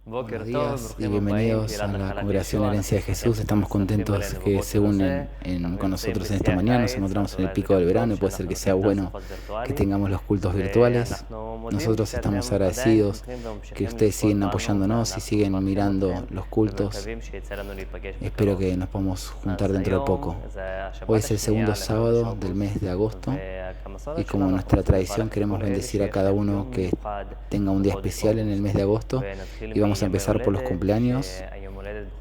Buenos días y bienvenidos a la Congregación Herencia de Jesús. Estamos contentos que se unen con nosotros en esta mañana. Nos encontramos en el pico del verano y puede ser que sea bueno que tengamos los cultos virtuales. Nosotros estamos agradecidos que ustedes siguen apoyándonos y siguen mirando los cultos. Espero que nos podamos juntar dentro de poco. Hoy es el segundo sábado del mes de agosto y como nuestra tradición queremos bendecir a cada uno que tenga un día especial en el mes de agosto y vamos a empezar por los cumpleaños.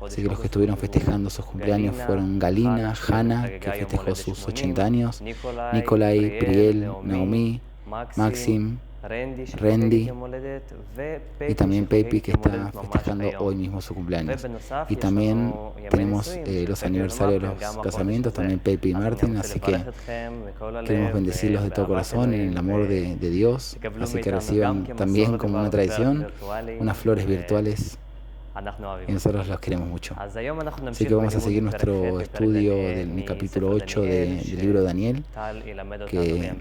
Así que los que estuvieron festejando sus cumpleaños fueron Galina, Hanna, que festejó sus 80 años, Nikolai, Priel, Naomi, Maxim, Randy y también Pepi, que está festejando hoy mismo su cumpleaños. Y también tenemos los aniversarios de los casamientos, también Pepi y Martin, así que queremos bendecirlos de todo corazón en el amor de Dios. Así que reciban también como una tradición unas flores virtuales. Y nosotros los queremos mucho. Así que vamos a seguir nuestro estudio del capítulo 8 del libro de Daniel, que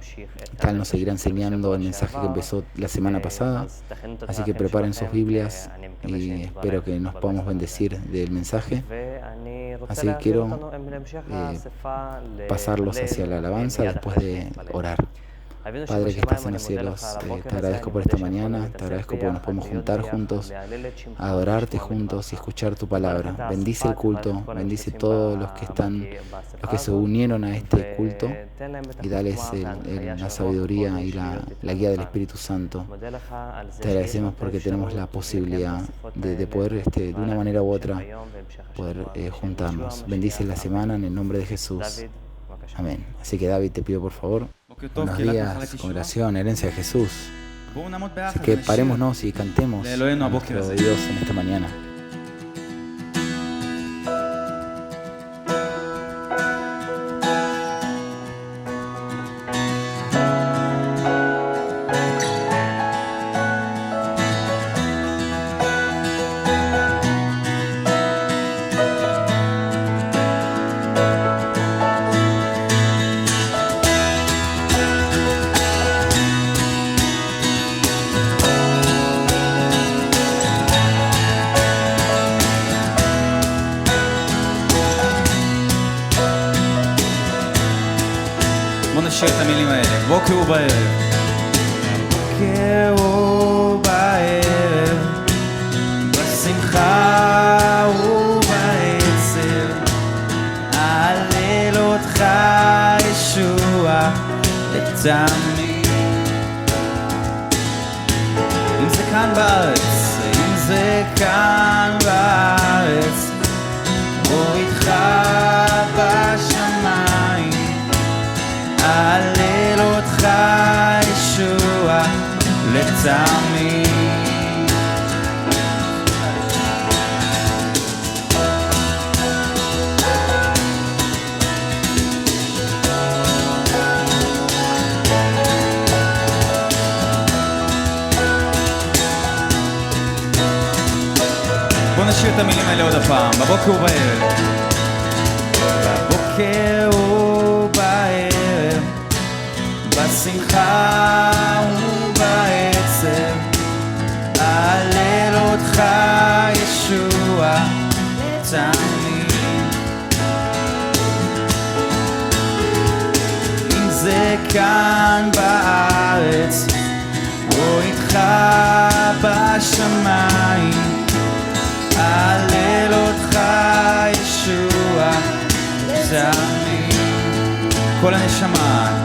Tal nos seguirá enseñando el mensaje que empezó la semana pasada. Así que preparen sus Biblias y espero que nos podamos bendecir del mensaje. Así que quiero pasarlos hacia la alabanza después de orar. Padre que estás en los cielos, te agradezco por esta mañana, te agradezco porque nos podemos juntar juntos, adorarte juntos y escuchar tu palabra. Bendice el culto, bendice todos los que se unieron a este culto y dales la sabiduría y la guía del Espíritu Santo. Te agradecemos porque tenemos la posibilidad de poder, de una manera u otra, poder juntarnos. Bendice la semana en el nombre de Jesús. Amén. Así que David, te pido por favor. Buenos días, congregación, herencia de Jesús. Así que parémonos y cantemos a nuestro Dios en esta mañana. נשיר את המילים האלה, בוקר ובערב. בוקר ובערב, בשמחה ובעצב, אהלל אותך ישוע לתמיד. אם זה כאן בארץ, אם זה כאן בארץ, או איתך בשמיים, אהלל אותך ישוע לתמיד. בוא נשאיר את המילים האלה עוד הפעם, בבוקר ובערב. בבוקר ובערב, בשמחה ובעצב, אהלל אותך ישוע תמיד. אם זה כאן בארץ או איתך בשמיים, אהלל אותך ישוע תמיד. כל הנשמה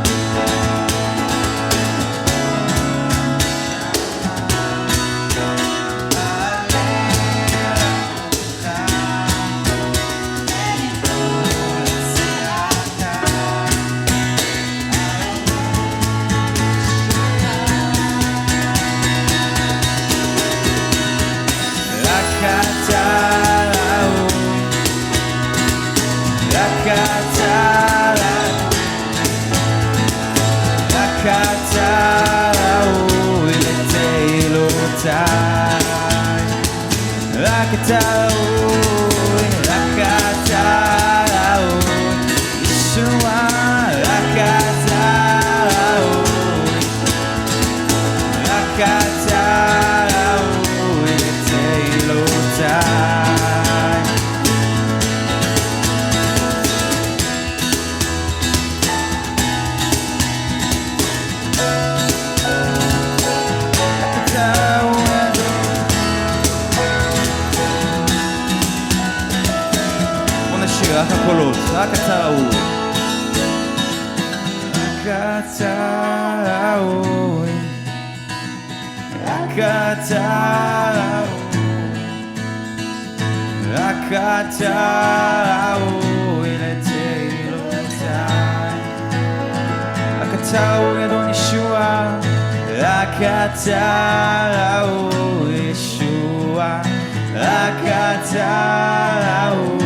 רק אתה ראוי, רק אתה ראוי, ישוע, רק אתה ראוי, רק אתה ראוי לתהילות. הקולות, רק אתה ראוי. רק אתה ראוי. רק אתה ראוי. רק אתה ראוי לתהילותיי. רק אתה ראוי אדון ישוע. רק אתה ראוי ישוע. רק אתה ראוי.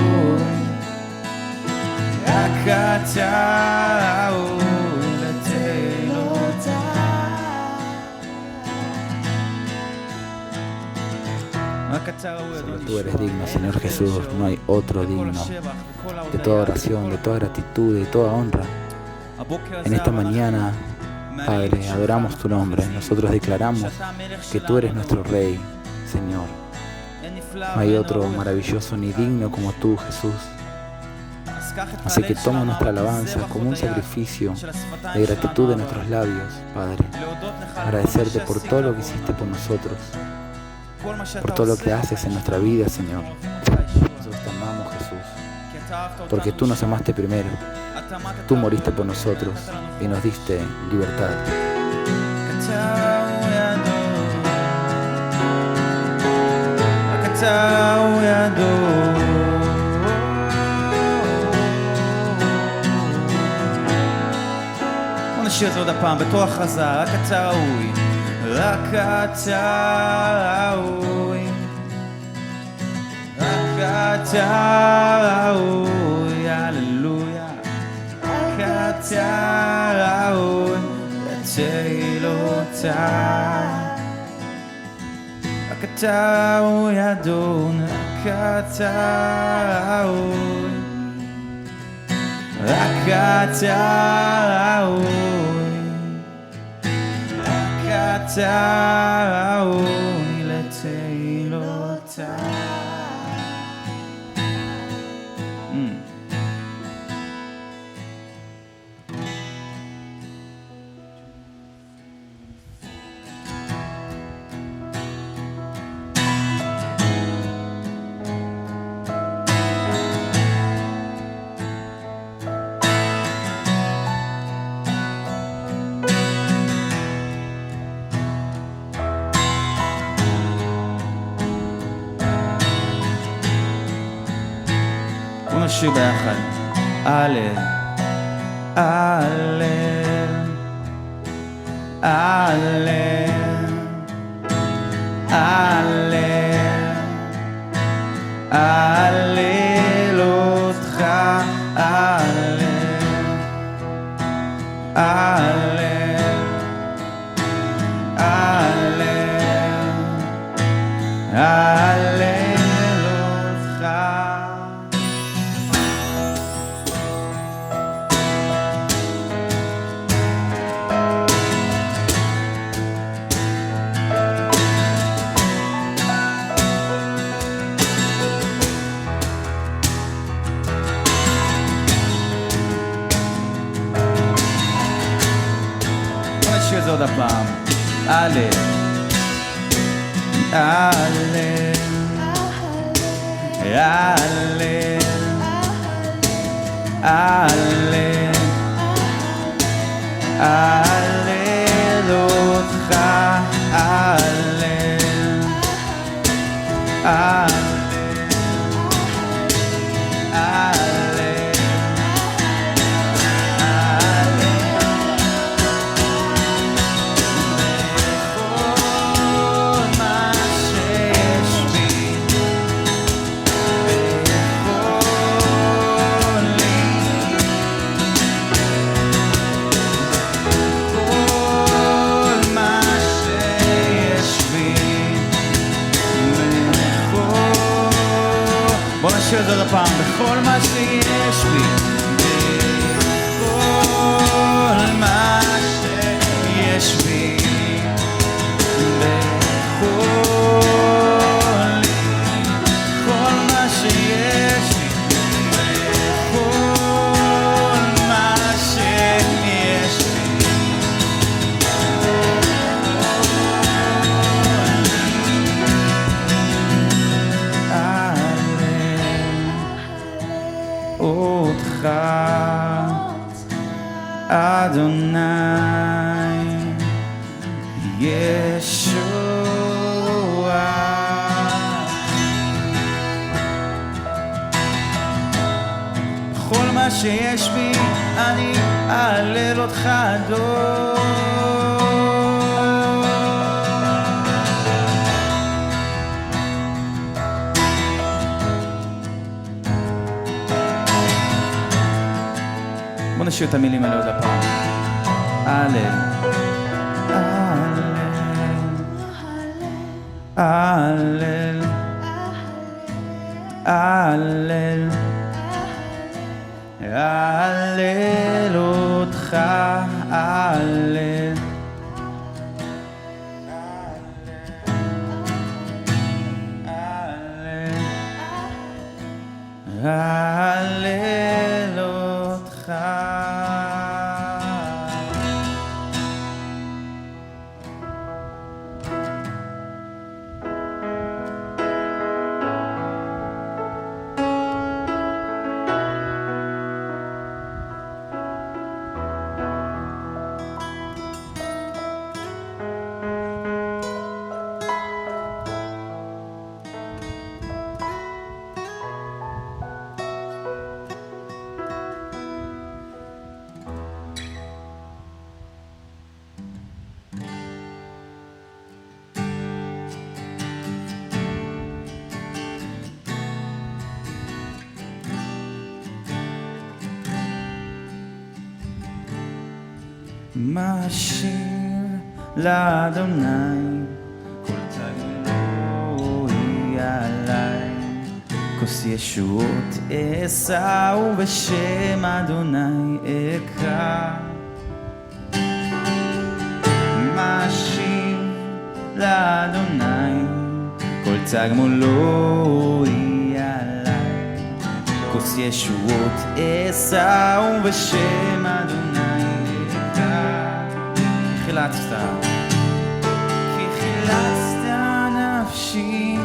רק אתה ראוי לתהילותיי. רק אתה ראוי אדון Tú eres digno, Señor Jesús, no hay otro digno de toda oración, de toda gratitud, de toda honra. En esta mañana, Padre, adoramos tu nombre. Nosotros declaramos que tú eres nuestro Rey, Señor. No hay otro maravilloso ni digno como tú, Jesús. Así que toma nuestra alabanza como un sacrificio de gratitud de nuestros labios, Padre. Agradecerte por todo lo que hiciste por nosotros, por todo lo que haces en nuestra vida, Señor. Nosotros te amamos, Jesús, porque tú nos amaste primero. Tú moriste por nosotros y nos diste libertad. בוא נשאיר את זה עוד הפעם בתור הכרזה. רק אתה ראוי. רק אתה ראוי. רק אתה ראוי. הללויה. רק אתה ראוי לתהילותיי. רק אתה ראוי אדון. רק אתה ראוי. רק אתה ראוי. רק אתה ראוי לתהילותיי. נשיר ביחד. הלל, הלל, הלל, הלל, הלל אותך, הלל, הלל, הלל, הלל אותך. זה עוד הפעם. הלל, הלל, הלל, הלל, הלל אותך, הלל, הלל, נשאיר את זה עוד הפעם. בכל מה שיש בי, בכל מה שיש בי, בכל מה שיש בי, בכל מה שיש בי, oh לאדוני ישוע. בכל מה שיש בי אני אהלל אותך אדון. בוא נשאיר את המילים האלה עוד הפעם. הלל, הלל, הלל, הלל אותך, הלל, הלל אותך. מה אשיר לאדוני, כל תגמולו יהיה עליי. כוס ישועות אשא ובשם אדוני אקרא. מה אשיר לאדוני, כל תגמולו יהיה עליי. כוס ישועות אשא ובשם אדוני כי חילצת נפשי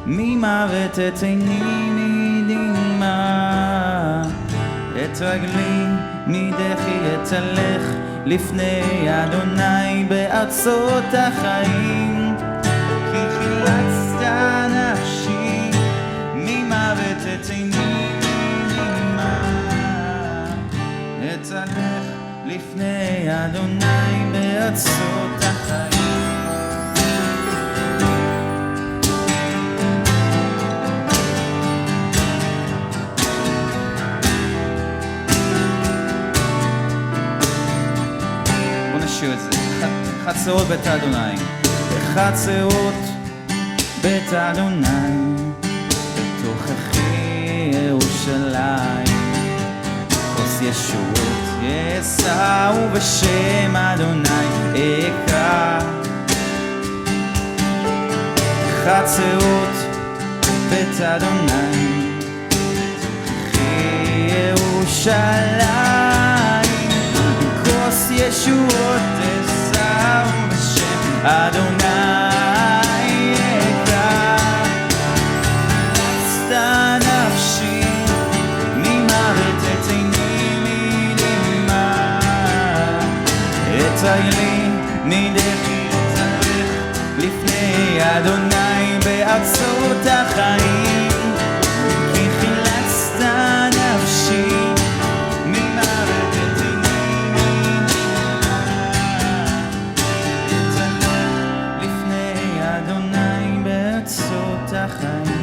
ממוות, את עיני מדמעה, את רגלי מדחי אתהלך לפני אדוני בארצות החיים. כי חילצת נפשי ממוות, את עיני מדמעה, אתהלך לפני אדוני בארצות החיים. בוא נשאיר את זה. חצרות בית אדוני, חצרות בית אדוני, בתוככי ירושלים. כוס ישועות אשא ובשם אדוני אקרא. חצרות בית אדוני, בתוככי ירושלים. כוס ישועות אשא ובשם אדוני אקרא. חצת נפשי ממוות, את עיני תגלי מדחי אתהלך לפני אדוני בארצות החיים. כי חילצת נפשי ממוות, את עיני אתהלך לפני אדוני בארצות החיים.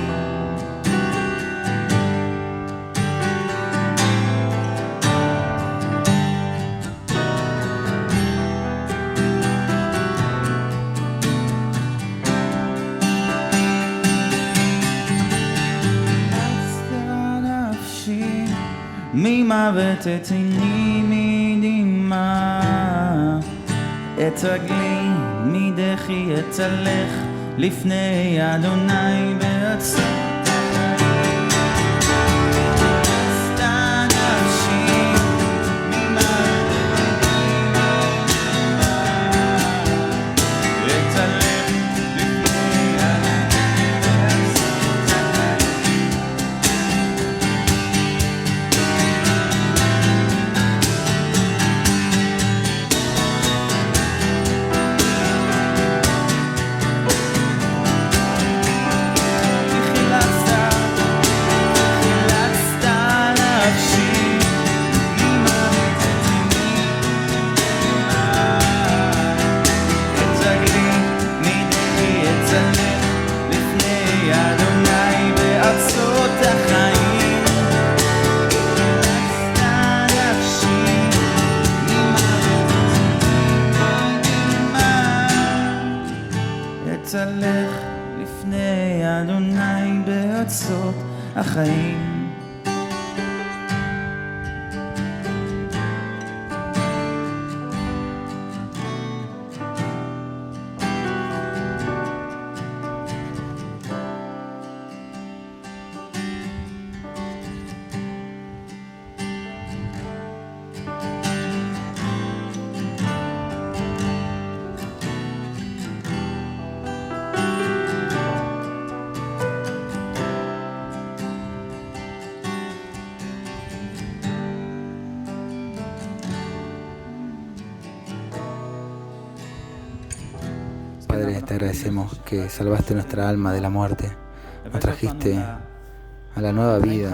ממוות, את עיני מדמעה, את רגלי מדחי אתהלך לפני אדוני בארצות החיים. חילצת נפשי ממוות, את עיני מדמעה, אתהלך לפני אדוני בארצות החיים. אדוני בארצות החיים. Padre, te agradecemos que salvaste nuestra alma de la muerte, nos trajiste a la nueva vida,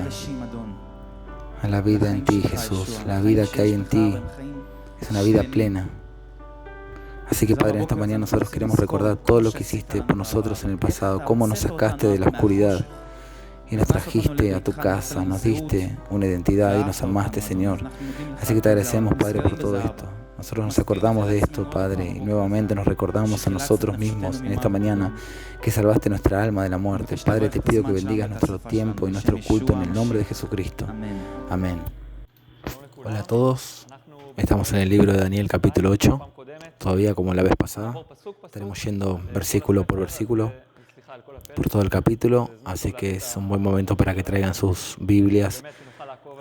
a la vida en ti, Jesús. La vida que hay en ti es una vida plena. Así que, Padre, en esta mañana nosotros queremos recordar todo lo que hiciste por nosotros en el pasado, cómo nos sacaste de la oscuridad y nos trajiste a tu casa, nos diste una identidad y nos amaste, Señor. Así que te agradecemos, Padre, por todo esto. Nosotros nos acordamos de esto, Padre, y nuevamente nos recordamos a nosotros mismos en esta mañana que salvaste nuestra alma de la muerte. Padre, te pido que bendigas nuestro tiempo y nuestro culto en el nombre de Jesucristo. Amén. Hola a todos. Estamos en el libro de Daniel, capítulo 8. Todavía como la vez pasada. Estaremos yendo versículo por versículo por todo el capítulo, así que es un buen momento para que traigan sus Biblias.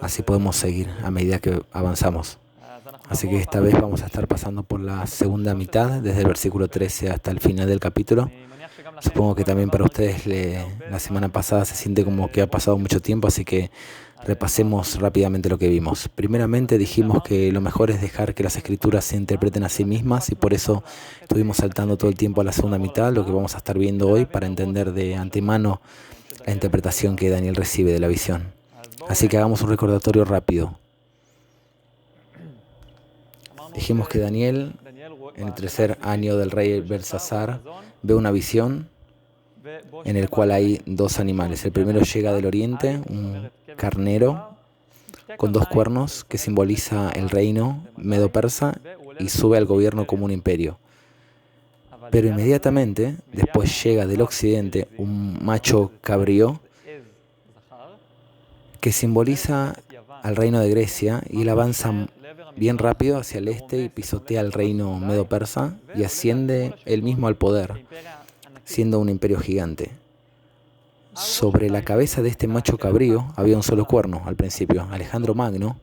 Así podemos seguir a medida que avanzamos. Así que esta vez vamos a estar pasando por la segunda mitad, desde el versículo 13 hasta el final del capítulo. Supongo que también para ustedes la semana pasada se siente como que ha pasado mucho tiempo, así que repasemos rápidamente lo que vimos. Primeramente dijimos que lo mejor es dejar que las escrituras se interpreten a sí mismas y por eso estuvimos saltando todo el tiempo a la segunda mitad, lo que vamos a estar viendo hoy para entender de antemano la interpretación que Daniel recibe de la visión. Así que hagamos un recordatorio rápido. Dijimos que Daniel, en el tercer año del rey Belsasar, ve una visión en el cual hay dos animales. El primero llega del oriente, un carnero con dos cuernos que simboliza el reino medo-persa y sube al gobierno como un imperio. Pero inmediatamente después llega del occidente un macho cabrío que simboliza al reino de Grecia y él avanza bien rápido hacia el este y pisotea el reino medo-persa y asciende él mismo al poder, siendo un imperio gigante. Sobre la cabeza de este macho cabrío había un solo cuerno al principio, Alejandro Magno.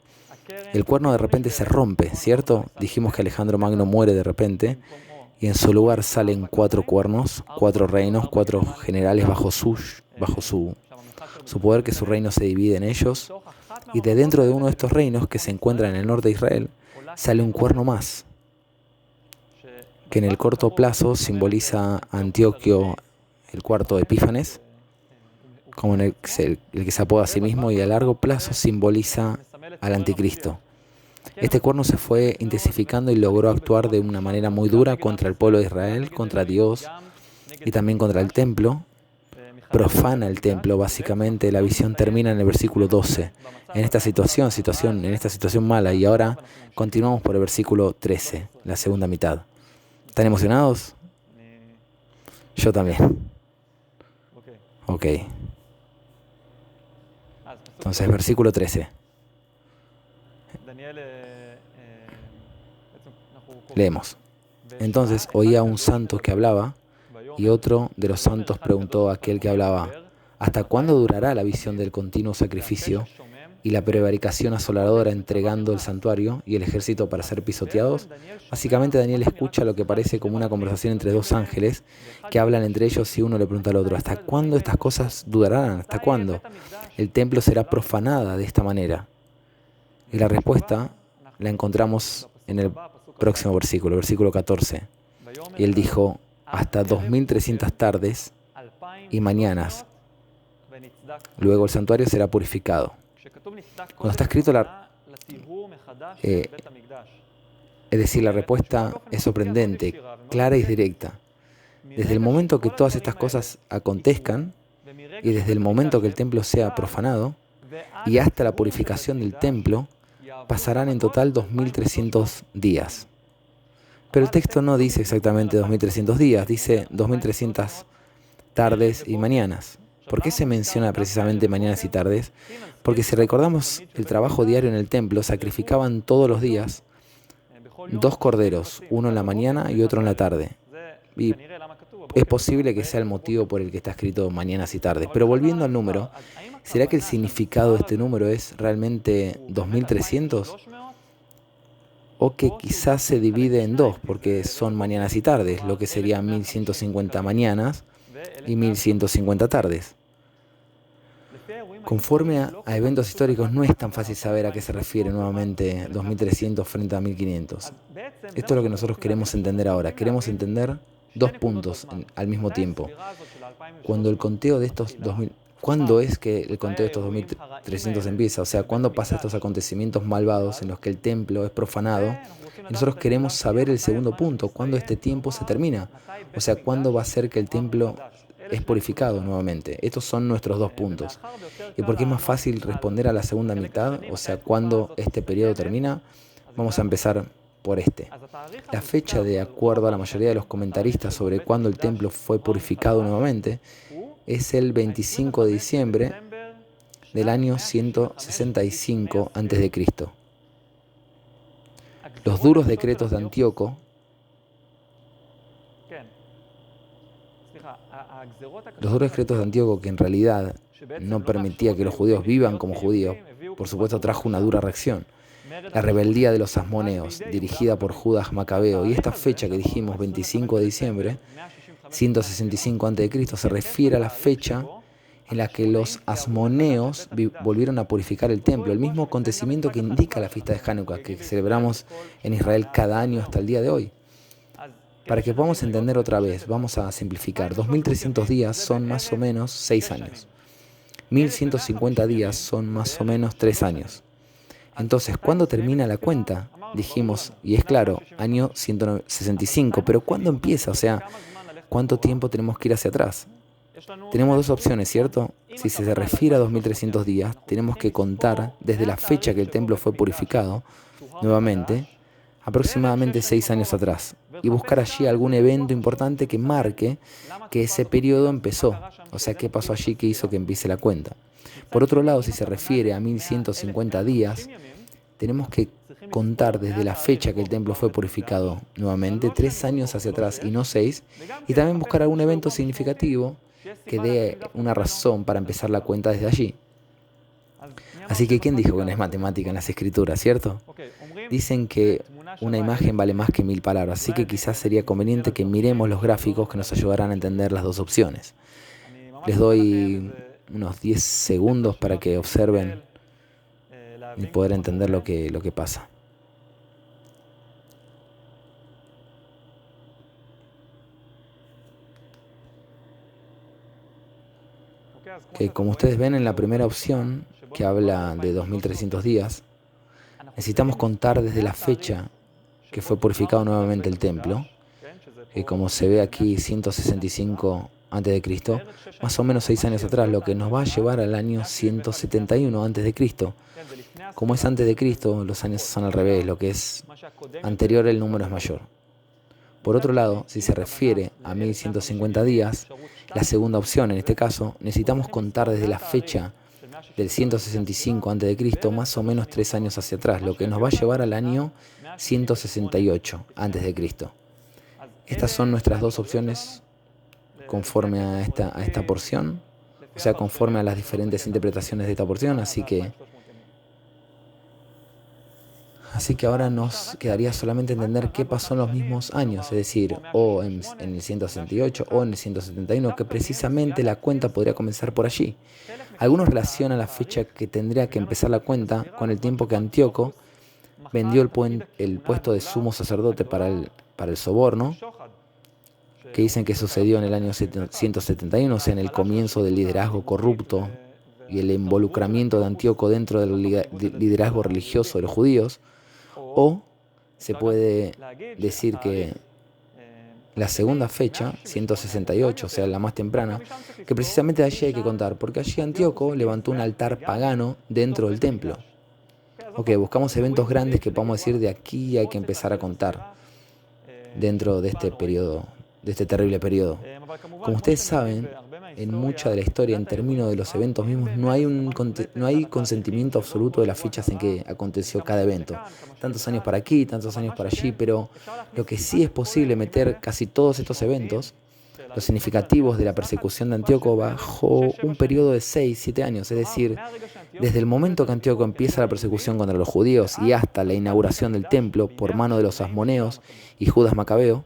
El cuerno de repente se rompe, ¿cierto? Dijimos que Alejandro Magno muere de repente y en su lugar salen 4 cuernos, 4 reinos, 4 generales bajo su poder, que su reino se divide en ellos. Y de dentro de uno de estos reinos, que se encuentra en el norte de Israel, sale un cuerno más, que en el corto plazo simboliza a Antioquio el cuarto Epífanes, como el que se apoda a sí mismo, y a largo plazo simboliza al anticristo. Este cuerno se fue intensificando y logró actuar de una manera muy dura contra el pueblo de Israel, contra Dios y también contra el templo. Profana el templo, básicamente. La visión termina en el versículo 12. En esta situación mala. Y ahora continuamos por el versículo 13, la segunda mitad. ¿Están emocionados? Yo también. Ok. Entonces, versículo 13. Leemos. Entonces oía un santo que hablaba, y otro de los santos preguntó a aquel que hablaba: ¿hasta cuándo durará la visión del continuo sacrificio y la prevaricación asoladora entregando el santuario y el ejército para ser pisoteados? Básicamente Daniel escucha lo que parece como una conversación entre dos ángeles que hablan entre ellos y uno le pregunta al otro: ¿hasta cuándo estas cosas durarán? ¿Hasta cuándo el templo será profanada de esta manera? Y la respuesta la encontramos en el próximo versículo, versículo 14. Y él dijo: hasta 2300 tardes y mañanas. Luego el santuario será purificado. Cuando está escrito es decir, la respuesta es sorprendente, clara y directa. Desde el momento que todas estas cosas acontezcan y desde el momento que el templo sea profanado y hasta la purificación del templo, pasarán en total 2300 días. Pero el texto no dice exactamente 2300 días, dice 2300 tardes y mañanas. ¿Por qué se menciona precisamente mañanas y tardes? Porque si recordamos el trabajo diario en el templo, sacrificaban todos los días 2 corderos, uno en la mañana y otro en la tarde. Y es posible que sea el motivo por el que está escrito mañanas y tardes. Pero volviendo al número, ¿será que el significado de este número es realmente 2300? O que quizás se divide en 2, porque son mañanas y tardes, lo que sería 1150 mañanas y 1150 tardes. Conforme a eventos históricos, no es tan fácil saber a qué se refiere nuevamente 2300 frente a 1500. Esto es lo que nosotros queremos entender ahora. Queremos entender 2 puntos al mismo tiempo. Cuando el conteo de estos 2000, ¿cuándo es que el conteo de estos 2300 empieza? O sea, ¿cuándo pasan estos acontecimientos malvados en los que el templo es profanado? Y nosotros queremos saber el segundo punto, ¿cuándo este tiempo se termina? O sea, ¿cuándo va a ser que el templo es purificado nuevamente? Estos son nuestros 2 puntos. ¿Y por qué es más fácil responder a la segunda mitad? O sea, ¿cuándo este periodo termina? Vamos a empezar por este. La fecha, de acuerdo a la mayoría de los comentaristas sobre cuándo el templo fue purificado nuevamente, es el 25 de diciembre del año 165 a.C. Los duros decretos de Antíoco, que en realidad no permitía que los judíos vivan como judíos, por supuesto trajo una dura reacción. La rebeldía de los asmoneos, dirigida por Judas Macabeo, y esta fecha que dijimos, 25 de diciembre, 165 a.C., se refiere a la fecha en la que los asmoneos volvieron a purificar el templo, el mismo acontecimiento que indica la fiesta de Hanukkah, que celebramos en Israel cada año hasta el día de hoy. Para que podamos entender otra vez, vamos a simplificar. 2300 días son más o menos 6 años. 1150 días son más o menos 3 años. Entonces, ¿cuándo termina la cuenta? Dijimos, y es claro, año 165, pero ¿cuándo empieza? O sea, ¿cuánto tiempo tenemos que ir hacia atrás? Tenemos 2 opciones, ¿cierto? Si se refiere a 2300 días, tenemos que contar desde la fecha que el templo fue purificado, nuevamente, aproximadamente 6 años atrás, y buscar allí algún evento importante que marque que ese periodo empezó, o sea, qué pasó allí que hizo que empiece la cuenta. Por otro lado, si se refiere a 1150 días, tenemos que contar desde la fecha que el templo fue purificado, nuevamente 3 años hacia atrás y no 6, y también buscar algún evento significativo que dé una razón para empezar la cuenta desde allí. Así que, ¿quién dijo que no es matemática en las escrituras, cierto? Dicen que una imagen vale más que 1000 palabras, así que quizás sería conveniente que miremos los gráficos que nos ayudarán a entender las 2 opciones. Les doy unos 10 segundos para que observen y poder entender lo que pasa. Que como ustedes ven en la primera opción, que habla de 2300 días, necesitamos contar desde la fecha que fue purificado nuevamente el templo, que como se ve aquí, 165 a.C., más o menos 6 años atrás, lo que nos va a llevar al año 171 a.C. Como es antes de Cristo, los años son al revés, lo que es anterior el número es mayor. Por otro lado, si se refiere a 1150 días, la segunda opción, en este caso, necesitamos contar desde la fecha del 165 a.C., más o menos 3 años hacia atrás, lo que nos va a llevar al año 168 a.C. Estas son nuestras 2 opciones conforme a esta porción, o sea, conforme a las diferentes interpretaciones de esta porción, así que ahora nos quedaría solamente entender qué pasó en los mismos años, es decir, o en el 168 o en el 171, que precisamente la cuenta podría comenzar por allí. Algunos relacionan la fecha que tendría que empezar la cuenta con el tiempo que Antíoco vendió el puesto de sumo sacerdote para el soborno, que dicen que sucedió en el año 171, o sea, en el comienzo del liderazgo corrupto y el involucramiento de Antíoco dentro del liderazgo religioso de los judíos. O se puede decir que la segunda fecha, 168, o sea, la más temprana, que precisamente allí hay que contar, porque allí Antíoco levantó un altar pagano dentro del templo. Ok, buscamos eventos grandes que podamos decir de aquí hay que empezar a contar dentro de este periodo, de este terrible periodo. Como ustedes saben, en mucha de la historia, en términos de los eventos mismos, no hay consentimiento absoluto de las fechas en que aconteció cada evento. Tantos años para aquí, tantos años para allí, pero lo que sí es posible meter casi todos estos eventos, los significativos de la persecución de Antíoco, bajo un periodo de 6-7 años, es decir, desde el momento que Antíoco empieza la persecución contra los judíos y hasta la inauguración del templo por mano de los asmoneos y Judas Macabeo.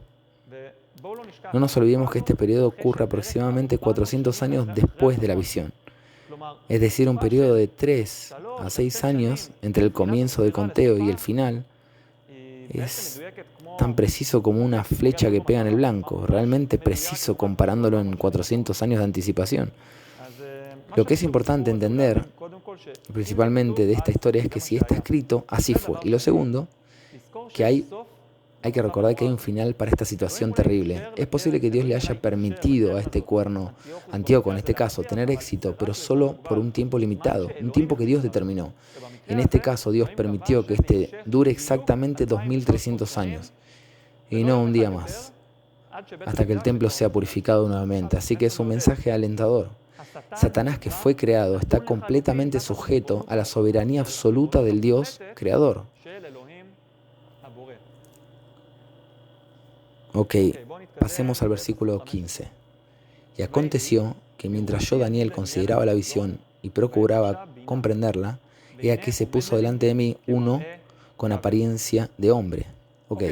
No nos olvidemos que este periodo ocurre aproximadamente 400 años después de la visión, es decir, un periodo de 3 a 6 años entre el comienzo del conteo y el final. Es tan preciso como una flecha que pega en el blanco, realmente preciso comparándolo en 400 años de anticipación. Lo que es importante entender, principalmente de esta historia, es que si está escrito, así fue. Y lo segundo, que hay que recordar que hay un final para esta situación terrible. Es posible que Dios le haya permitido a este cuerno, Antíoco en este caso, tener éxito, pero solo por un tiempo limitado, un tiempo que Dios determinó. En este caso, Dios permitió que este dure exactamente 2300 años, y no un día más, hasta que el templo sea purificado nuevamente. Así que es un mensaje alentador. Satanás, que fue creado, está completamente sujeto a la soberanía absoluta del Dios creador. Ok, pasemos al versículo 15. Y aconteció que mientras yo, Daniel, consideraba la visión y procuraba comprenderla, he aquí se puso delante de mí uno con apariencia de hombre. Ok,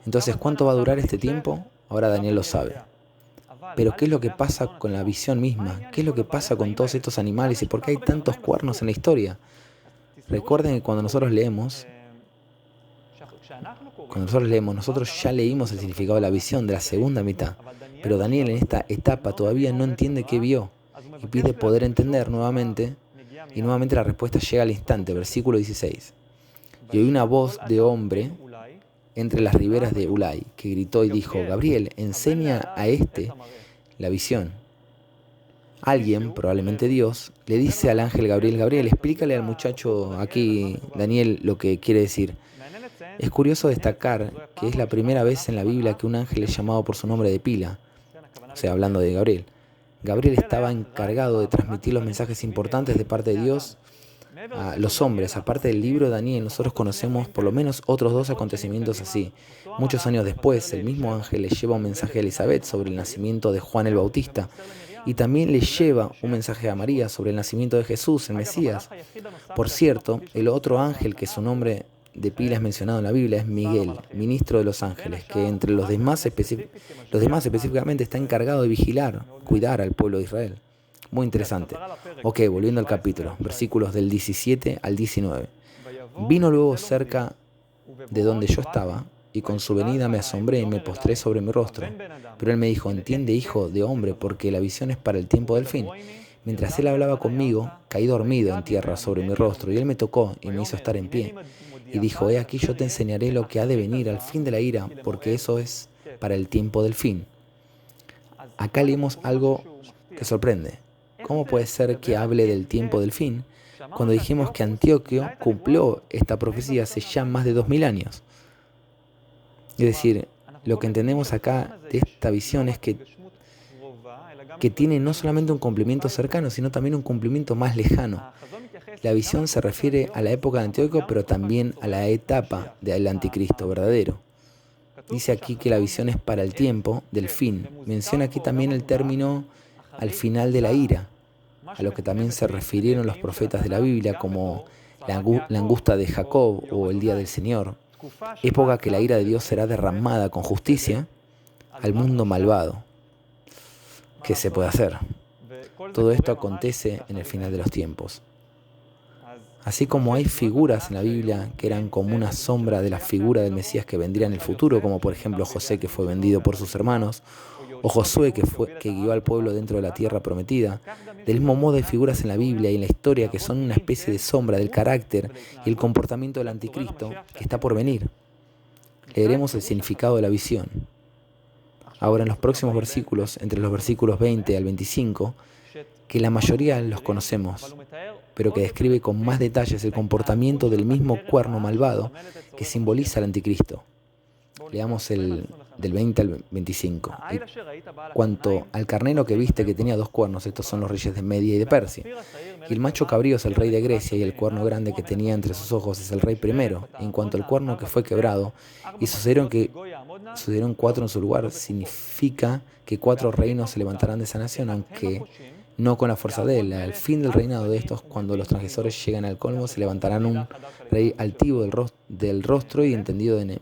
entonces, ¿cuánto va a durar este tiempo? Ahora Daniel lo sabe. Pero ¿qué es lo que pasa con la visión misma? ¿Qué es lo que pasa con todos estos animales? ¿Y por qué hay tantos cuernos en la historia? Recuerden que cuando nosotros leemos, nosotros ya leímos el significado de la visión de la segunda mitad. Pero Daniel en esta etapa todavía no entiende qué vio y pide poder entender nuevamente. Y nuevamente la respuesta llega al instante, versículo 16. Y oí una voz de hombre entre las riberas de Ulai, que gritó y dijo: Gabriel, enseña a este la visión. Alguien, probablemente Dios, le dice al ángel Gabriel: Gabriel, explícale al muchacho aquí, Daniel, lo que quiere decir. Es curioso destacar que es la primera vez en la Biblia que un ángel es llamado por su nombre de pila, o sea, hablando de Gabriel. Gabriel estaba encargado de transmitir los mensajes importantes de parte de Dios a los hombres. Aparte del libro de Daniel, nosotros conocemos por lo menos otros 2 acontecimientos así. Muchos años después, el mismo ángel le lleva un mensaje a Elizabeth sobre el nacimiento de Juan el Bautista, y también le lleva un mensaje a María sobre el nacimiento de Jesús, el Mesías. Por cierto, el otro ángel que su nombre de pila es mencionado en la Biblia es Miguel, ministro de los ángeles, que entre los demás específicamente está encargado de vigilar, cuidar al pueblo de Israel. Muy interesante. Ok, volviendo al capítulo, versículos del 17 al 19. Vino luego cerca de donde yo estaba, y con su venida me asombré y me postré sobre mi rostro. Pero él me dijo: entiende, hijo de hombre, porque la visión es para el tiempo del fin. Mientras él hablaba conmigo, caí dormido en tierra sobre mi rostro, y él me tocó y me hizo estar en pie. Y dijo: he aquí, yo te enseñaré lo que ha de venir al fin de la ira, porque eso es para el tiempo del fin. Acá leemos algo que sorprende. ¿Cómo puede ser que hable del tiempo del fin cuando dijimos que Antíoco cumplió esta profecía hace ya más de 2000 años? Es decir, lo que entendemos acá de esta visión es que tiene no solamente un cumplimiento cercano, sino también un cumplimiento más lejano. La visión se refiere a la época de Antíoco, pero también a la etapa del anticristo verdadero. Dice aquí que la visión es para el tiempo del fin. Menciona aquí también el término al final de la ira, a lo que también se refirieron los profetas de la Biblia como la angustia de Jacob o el día del Señor, época que la ira de Dios será derramada con justicia al mundo malvado. ¿Qué se puede hacer? Todo esto acontece en el final de los tiempos. Así como hay figuras en la Biblia que eran como una sombra de la figura del Mesías que vendría en el futuro, como por ejemplo José, que fue vendido por sus hermanos, o Josué, que guió al pueblo dentro de la tierra prometida. Del mismo modo hay figuras en la Biblia y en la historia que son una especie de sombra del carácter y el comportamiento del anticristo que está por venir. Leeremos el significado de la visión. Ahora en los próximos versículos, entre los versículos 20 al 25, que la mayoría los conocemos, pero que describe con más detalles el comportamiento del mismo cuerno malvado que simboliza al anticristo. Leamos el del 20 al 25. Y cuanto al carnero que viste que tenía 2 cuernos, estos son los reyes de Media y de Persia. Y el macho cabrío es el rey de Grecia, y el cuerno grande que tenía entre sus ojos es el rey primero. Y en cuanto al cuerno que fue quebrado, y sucedieron 4 en su lugar, significa que 4 reinos se levantarán de esa nación, aunque no con la fuerza de él. Al fin del reinado de estos, cuando los transgresores llegan al colmo, se levantarán un rey altivo del rostro y entendido de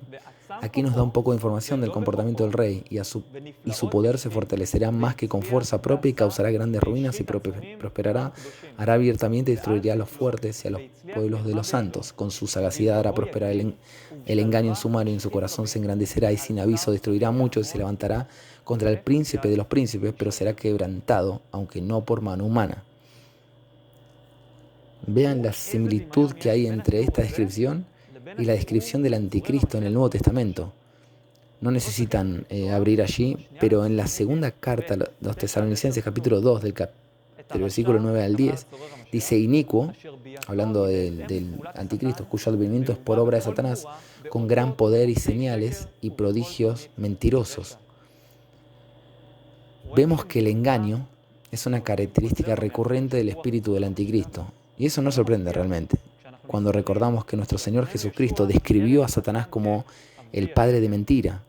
Aquí nos da un poco de información del comportamiento del rey, y su poder se fortalecerá más que con fuerza propia y causará grandes ruinas y prosperará, hará abiertamente y destruirá a los fuertes y a los pueblos de los santos. Con su sagacidad hará prosperar el engaño en su mano, y en su corazón se engrandecerá, y sin aviso destruirá a muchos, y se levantará contra el príncipe de los príncipes, pero será quebrantado, aunque no por mano humana. Vean la similitud que hay entre esta descripción y la descripción del anticristo en el Nuevo Testamento. No necesitan abrir allí, pero en la segunda carta a los Tesalonicenses, capítulo 2, del versículo 9 al 10, dice: inicuo, hablando del anticristo, cuyo advenimiento es por obra de Satanás, con gran poder y señales y prodigios mentirosos. Vemos que el engaño es una característica recurrente del espíritu del anticristo, y eso no sorprende realmente, cuando recordamos que nuestro Señor Jesucristo describió a Satanás como el padre de mentira.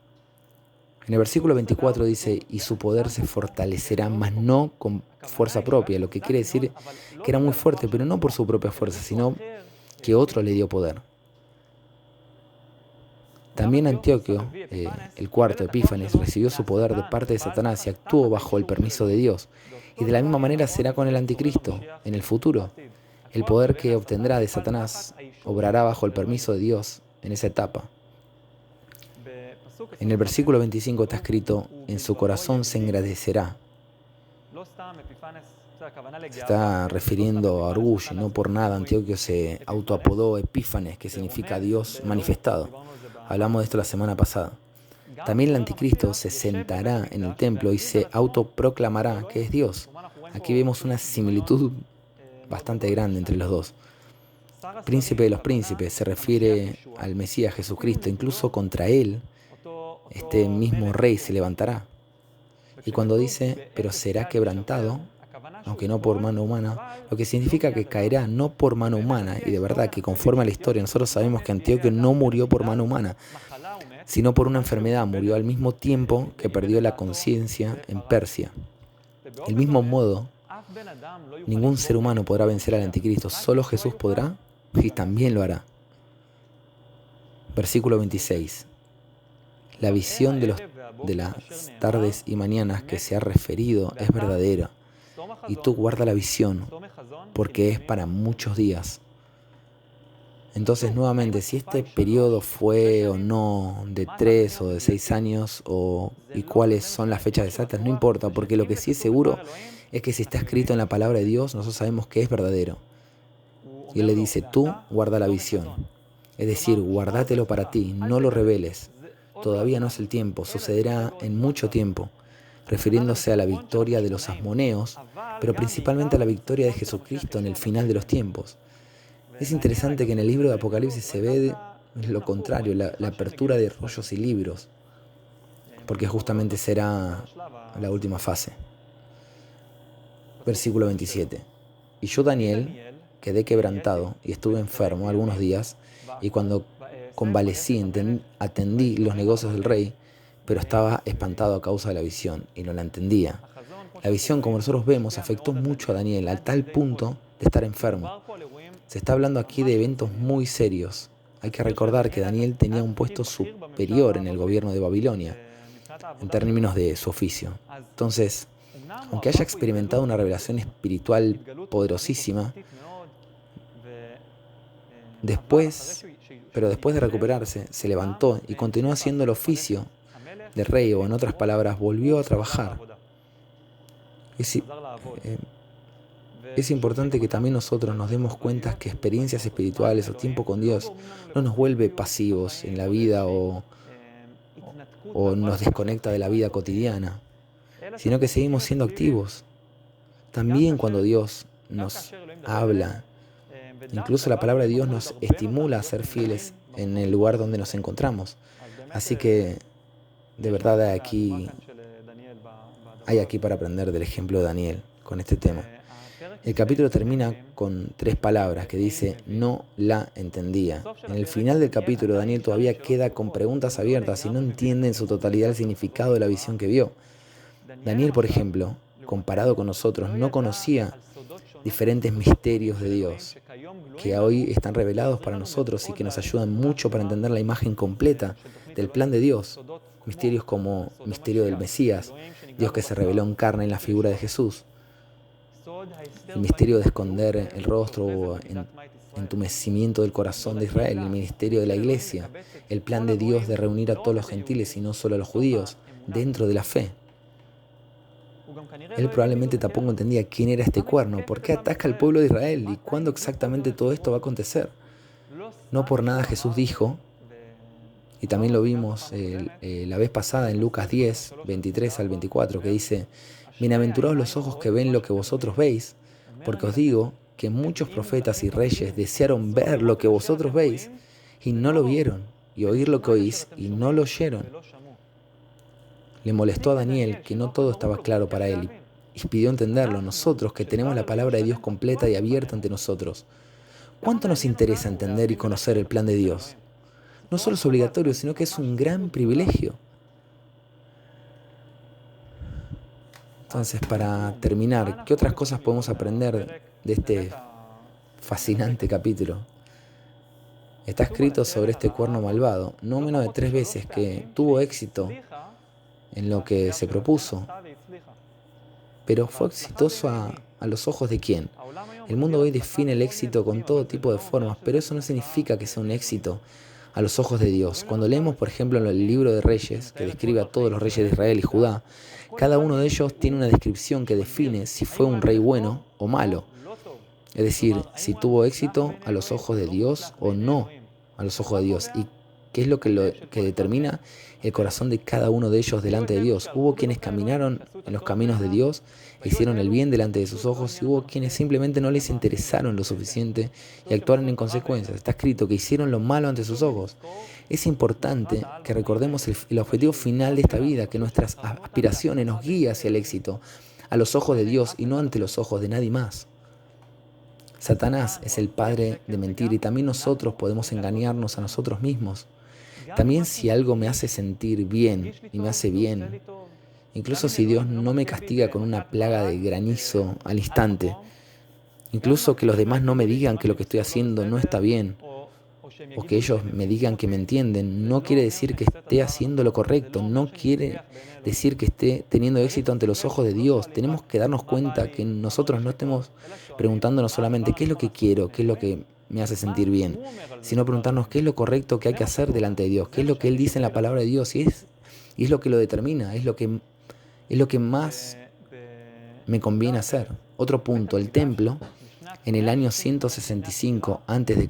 En el versículo 24 dice: y su poder se fortalecerá, mas no con fuerza propia, lo que quiere decir que era muy fuerte, pero no por su propia fuerza, sino que otro le dio poder. También Antíoco, el cuarto, Epífanes, recibió su poder de parte de Satanás y actuó bajo el permiso de Dios. Y de la misma manera será con el anticristo en el futuro. El poder que obtendrá de Satanás obrará bajo el permiso de Dios en esa etapa. En el versículo 25 está escrito: en su corazón se engrandecerá. Se está refiriendo a orgullo, y no por nada Antíoco se autoapodó Epífanes, que significa Dios manifestado. Hablamos de esto la semana pasada. También el anticristo se sentará en el templo y se autoproclamará que es Dios. Aquí vemos una similitud bastante grande entre los dos. Príncipe de los príncipes se refiere al Mesías Jesucristo. Incluso contra él, este mismo rey se levantará. Y cuando dice: pero será quebrantado, aunque no por mano humana, lo que significa que caerá no por mano humana. Y de verdad que conforme a la historia, nosotros sabemos que Antíoco no murió por mano humana, sino por una enfermedad. Murió al mismo tiempo que perdió la conciencia en Persia. Del mismo modo, ningún ser humano podrá vencer al anticristo, solo Jesús podrá, y también lo hará. Versículo 26. La visión de las tardes y mañanas que se ha referido es verdadera, y tú guarda la visión, porque es para muchos días. Entonces, nuevamente, si este periodo fue o no de 3 o de 6 años, y cuáles son las fechas exactas, no importa, porque lo que sí es seguro es que si está escrito en la palabra de Dios, nosotros sabemos que es verdadero. Y Él le dice: tú guarda la visión. Es decir, guárdatelo para ti, no lo reveles. Todavía no es el tiempo, sucederá en mucho tiempo, refiriéndose a la victoria de los asmoneos, pero principalmente a la victoria de Jesucristo en el final de los tiempos. Es interesante que en el libro de Apocalipsis se ve lo contrario, la apertura de rollos y libros, porque justamente será la última fase. Versículo 27. Y yo, Daniel, quedé quebrantado y estuve enfermo algunos días, y cuando convalecí atendí los negocios del rey, pero estaba espantado a causa de la visión y no la entendía. La visión, como nosotros vemos, afectó mucho a Daniel, al tal punto de estar enfermo. Se está hablando aquí de eventos muy serios. Hay que recordar que Daniel tenía un puesto superior en el gobierno de Babilonia, en términos de su oficio. Entonces, aunque haya experimentado una revelación espiritual poderosísima, después de recuperarse, se levantó y continuó haciendo el oficio de rey, o en otras palabras, volvió a trabajar. Es importante que también nosotros nos demos cuenta que experiencias espirituales o tiempo con Dios no nos vuelve pasivos en la vida o nos desconecta de la vida cotidiana, sino que seguimos siendo activos. También cuando Dios nos habla, incluso la palabra de Dios nos estimula a ser fieles en el lugar donde nos encontramos. Así que De verdad hay aquí para aprender del ejemplo de Daniel con este tema. El capítulo termina con 3 palabras que dice, no la entendía. En el final del capítulo, Daniel todavía queda con preguntas abiertas y no entiende en su totalidad el significado de la visión que vio. Daniel, por ejemplo, comparado con nosotros, no conocía diferentes misterios de Dios que hoy están revelados para nosotros y que nos ayudan mucho para entender la imagen completa del plan de Dios. Misterios como misterio del Mesías, Dios que se reveló en carne en la figura de Jesús. El misterio de esconder el rostro o entumecimiento del corazón de Israel, el ministerio de la iglesia, el plan de Dios de reunir a todos los gentiles y no solo a los judíos, dentro de la fe. Él probablemente tampoco entendía quién era este cuerno, por qué ataca al pueblo de Israel y cuándo exactamente todo esto va a acontecer. No por nada Jesús dijo, y también lo vimos la vez pasada en Lucas 10, 23 al 24, que dice, bienaventurados los ojos que ven lo que vosotros veis, porque os digo que muchos profetas y reyes desearon ver lo que vosotros veis y no lo vieron, y oír lo que oís y no lo oyeron. Le molestó a Daniel que no todo estaba claro para él y pidió entenderlo. Nosotros, que tenemos la palabra de Dios completa y abierta ante nosotros, ¿cuánto nos interesa entender y conocer el plan de Dios? No solo es obligatorio, sino que es un gran privilegio. Entonces, para terminar, ¿qué otras cosas podemos aprender de este fascinante capítulo? Está escrito sobre este cuerno malvado, no menos de 3 veces, que tuvo éxito en lo que se propuso, pero fue exitoso a los ojos de ¿quién? El mundo hoy define el éxito con todo tipo de formas, pero eso no significa que sea un éxito a los ojos de Dios. Cuando leemos, por ejemplo, en el libro de Reyes, que describe a todos los reyes de Israel y Judá, cada uno de ellos tiene una descripción que define si fue un rey bueno o malo. Es decir, si tuvo éxito a los ojos de Dios o no a los ojos de Dios. ¿Y qué es lo que determina el corazón de cada uno de ellos delante de Dios? Hubo quienes caminaron en los caminos de Dios, hicieron el bien delante de sus ojos, y hubo quienes simplemente no les interesaron lo suficiente y actuaron en consecuencia. Está escrito que hicieron lo malo ante sus ojos. Es importante que recordemos el objetivo final de esta vida, que nuestras aspiraciones nos guíen hacia el éxito, a los ojos de Dios y no ante los ojos de nadie más. Satanás es el padre de mentir y también nosotros podemos engañarnos a nosotros mismos. También si algo me hace sentir bien y me hace bien, incluso si Dios no me castiga con una plaga de granizo al instante, incluso que los demás no me digan que lo que estoy haciendo no está bien, o que ellos me digan que me entienden, no quiere decir que esté haciendo lo correcto, no quiere decir que esté teniendo éxito ante los ojos de Dios. Tenemos que darnos cuenta que nosotros no estemos preguntándonos solamente qué es lo que quiero, qué es lo que me hace sentir bien, sino preguntarnos qué es lo correcto que hay que hacer delante de Dios, qué es lo que Él dice en la palabra de Dios, y es lo que lo determina, es lo que más me conviene hacer. Otro punto, el templo en el año 165 a.C.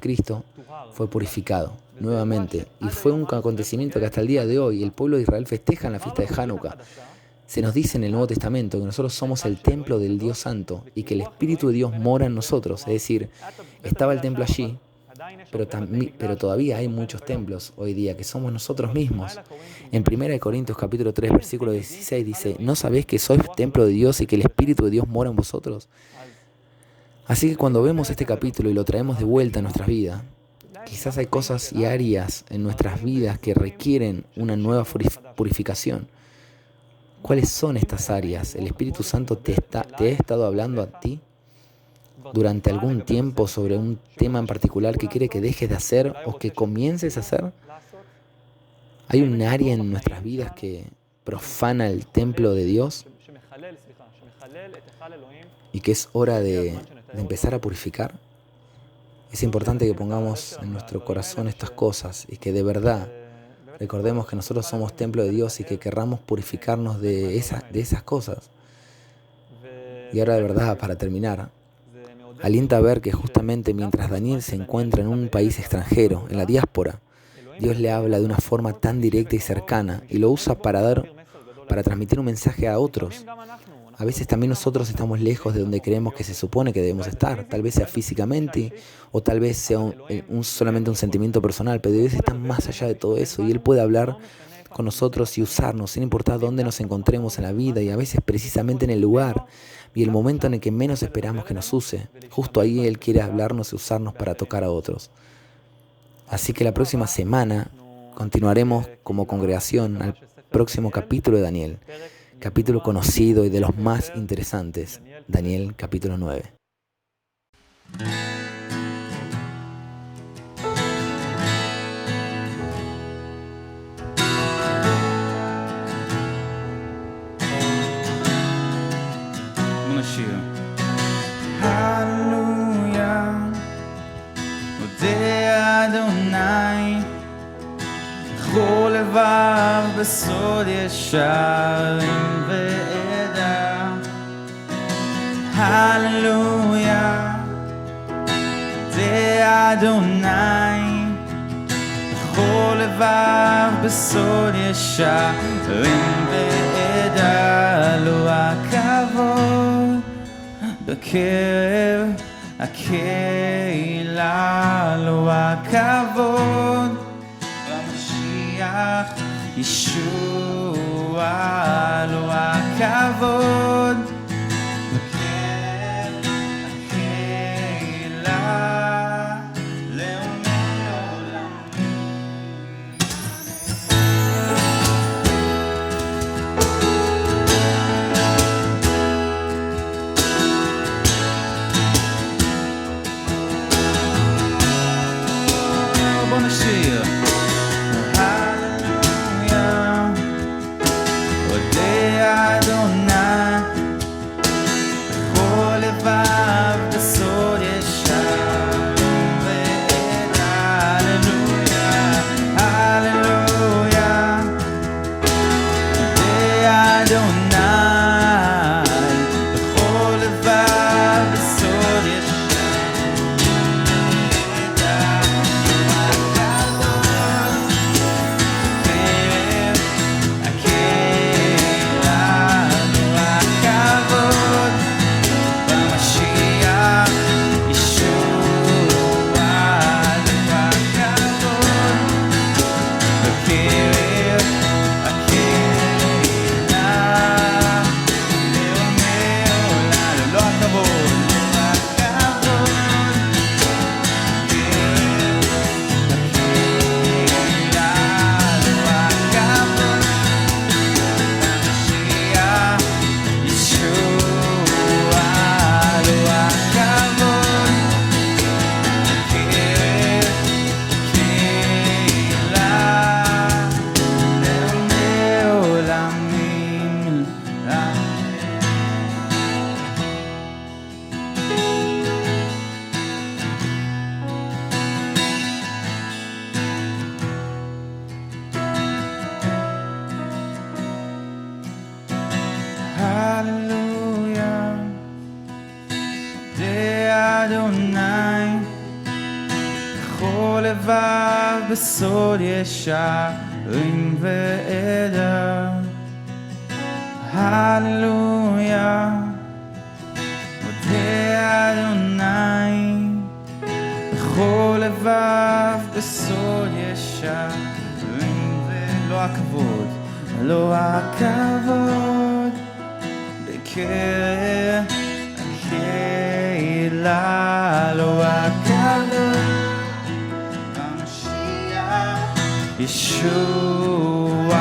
fue purificado nuevamente, y fue un acontecimiento que hasta el día de hoy el pueblo de Israel festeja en la fiesta de Hanukkah. Se nos dice en el Nuevo Testamento que nosotros somos el templo del Dios Santo y que el Espíritu de Dios mora en nosotros. Es decir, estaba el templo allí, pero todavía hay muchos templos hoy día que somos nosotros mismos. En 1 Corintios capítulo 3, versículo 16 dice, ¿no sabéis que sois templo de Dios y que el Espíritu de Dios mora en vosotros? Así que cuando vemos este capítulo y lo traemos de vuelta a nuestras vidas, quizás hay cosas y áreas en nuestras vidas que requieren una nueva purificación. ¿Cuáles son estas áreas? ¿El Espíritu Santo te ha estado hablando a ti durante algún tiempo sobre un tema en particular que quiere que dejes de hacer o que comiences a hacer? ¿Hay un área en nuestras vidas que profana el templo de Dios y que es hora de empezar a purificar? Es importante que pongamos en nuestro corazón estas cosas y que de verdad recordemos que nosotros somos templo de Dios y que querramos purificarnos de esas cosas. Y ahora de verdad, para terminar, alienta a ver que justamente mientras Daniel se encuentra en un país extranjero, en la diáspora, Dios le habla de una forma tan directa y cercana y lo usa para transmitir un mensaje a otros. A veces también nosotros estamos lejos de donde creemos que se supone que debemos estar, tal vez sea físicamente o tal vez sea solamente un sentimiento personal, pero Dios está más allá de todo eso y Él puede hablar con nosotros y usarnos, sin importar dónde nos encontremos en la vida y a veces precisamente en el lugar y el momento en el que menos esperamos que nos use. Justo ahí Él quiere hablarnos y usarnos para tocar a otros. Así que la próxima semana continuaremos como congregación al próximo capítulo de Daniel, capítulo conocido y de los más interesantes, Daniel capítulo 9. השיר. הללויה, מודה אדוני, בכל לבב בסוד ישרים ועדה. הללויה, מודה אדוני, בכל לבב בסוד ישרים ועדה. לו הכבוד בקרב הקהילה, לו הכבוד במשיח ישוע, לו הכבוד בקרב הקהילה לעולמי עולמים. בוא נשיר. הללויה, אודה אדוני, בכל לבב בסוד ישרים ועדה. הללויה, הללויה, אודה אדוני, בכל לבב בסוד ישרים ועדה. הללויה, אודה אדוני, בכל לבב בסוד ישרים ועדה. הללויה, אודה אדוני, בכל לבב בסוד ישרים ולא הכבוד, לא הכבוד בקרב הקהילה, לא הכבוד במשיח ישוע,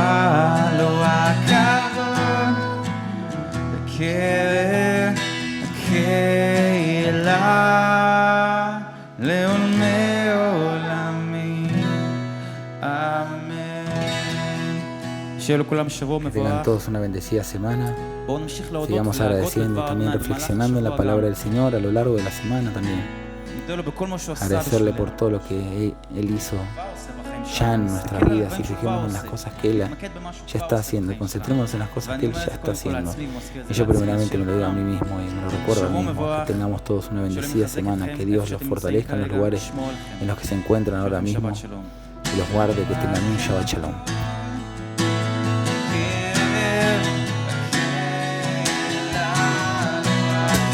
לא הכבוד בקרב הקהילה לעולמי עולמים, אמן. שיהיה לכולם שבוע Que tengan מבורך. todos una bendecida semana. בואו נמשיך להודות Sigamos ולהגות agradeciendo, בדבר también במהלך reflexionando en la השבוע palabra גם. del Señor a lo largo de la semana también. נודה לו בכל מה שהוא עשה Agradecerle בשבילנו. por todo lo que Él hizo ya en nuestras vidas y fijémonos en las cosas que Él ya está haciendo. Concentrémonos en las cosas que Él ya está haciendo. Y yo primeramente me lo digo a mí mismo y me lo recuerdo a mí mismo, que tengamos todos una bendecida semana, que Dios los fortalezca en los lugares en los que se encuentran ahora mismo y los guarde, que tengan un Shabbat Shalom.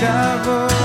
כבוד